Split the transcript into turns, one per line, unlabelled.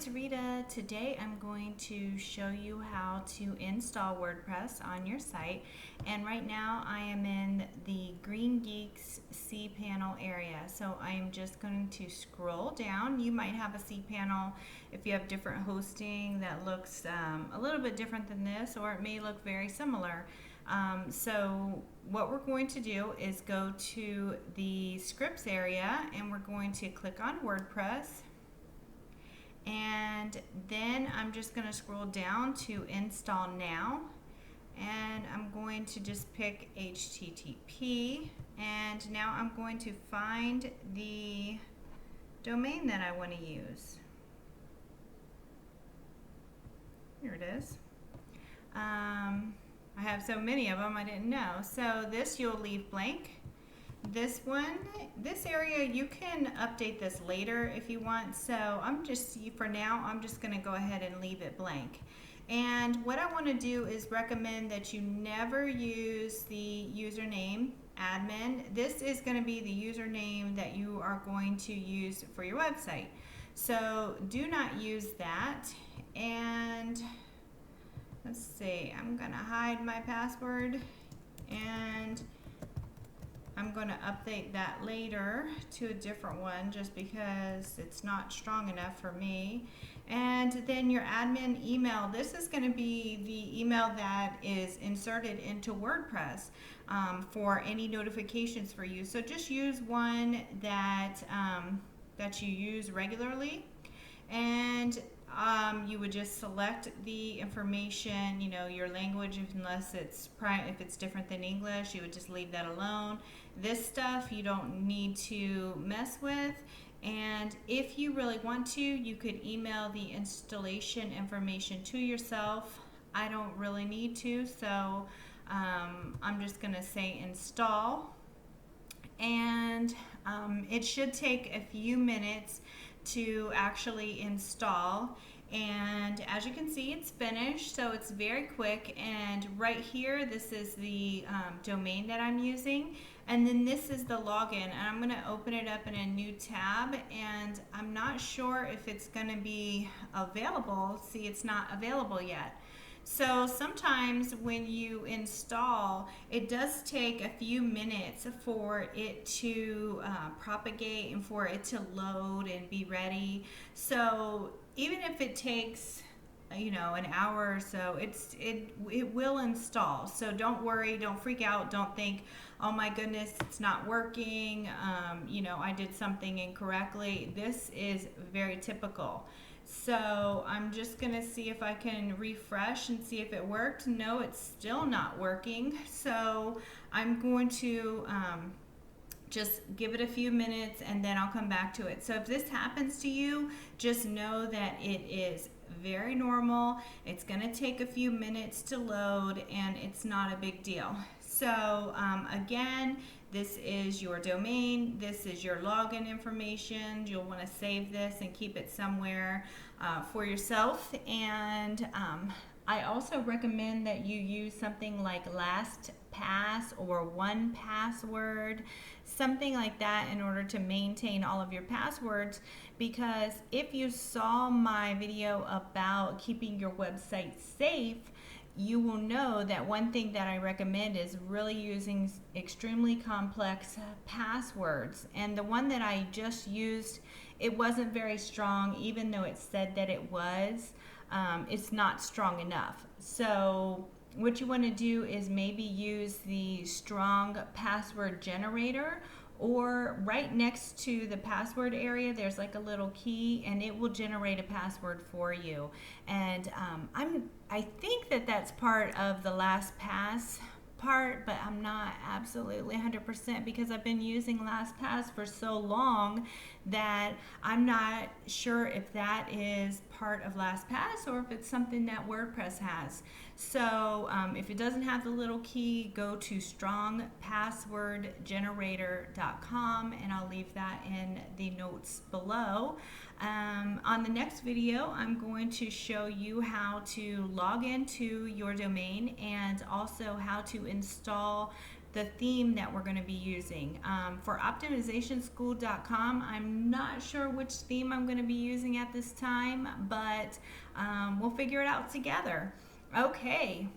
it's Rita. Today I'm going to show you how to install WordPress on your site. And right now I am in the Green Geeks cPanel area. So I am just going to scroll down. You might have a cPanel if you have different hosting that looks a little bit different than this, or it may look very similar. So what we're going to do is go to the scripts area and we're going to click on WordPress. And then I'm just going to scroll down to install now, and I'm going to just pick HTTP, and now I'm going to find the domain that I want to use. Here it is. I have so many of them I didn't know. So this you'll leave blank. This one, this area, you can update this later if you want. So for now, I'm just going to go ahead and leave it blank. And what I want to do is recommend that you never use the username admin. This is going to be the username that you are going to use for your website. So do not use that. And let's see, I'm going to hide my password, and I'm going to update that later to a different one just because it's not strong enough for me. And then your admin email, this is going to be the email that is inserted into WordPress for any notifications for you. So just use one that you use regularly, and you would just select the information, your language, if it's different than English, you would just leave that alone. This stuff you don't need to mess with, and if you really want to, you could email the installation information to yourself. I don't really need to, so I'm just going to say install, and it should take a few minutes to actually install. And as you can see, it's finished, so it's very quick. And right here, this is the domain that I'm using, and then this is the login, and I'm going to open it up in a new tab, and I'm not sure if it's going to be available. See, it's not available yet. So sometimes when you install, it does take a few minutes for it to propagate and for it to load and be ready. So even if it takes an hour or so, it will install. So don't worry, don't freak out, don't think, oh my goodness, it's not working, I did something incorrectly. This is very typical. So I'm just going to see if I can refresh and see if it worked. No, it's still not working. So I'm going to just give it a few minutes and then I'll come back to it. So if this happens to you, just know that it is very normal. It's going to take a few minutes to load, and it's not a big deal. So again, this is your domain, this is your login information. You'll want to save this and keep it somewhere for yourself. And I also recommend that you use something like LastPass or 1Password, something like that, in order to maintain all of your passwords. Because if you saw my video about keeping your website safe, you will know that one thing that I recommend is really using extremely complex passwords. And the one that I just used, it wasn't very strong, even though it said that it was. It's not strong enough. So what you want to do is maybe use the strong password generator, or right next to the password area there's like a little key, and it will generate a password for you. And I think that that's part of the LastPass part, but I'm not absolutely 100% because I've been using LastPass for so long that I'm not sure if that is part of LastPass or if it's something that WordPress has. So if it doesn't have the little key, go to strongpasswordgenerator.com, and I'll leave that in the notes below. On the next video, I'm going to show you how to log into your domain and also how to install the theme that we're going to be using. For optimizationschool.com, I'm not sure which theme I'm going to be using at this time, but we'll figure it out together. Okay,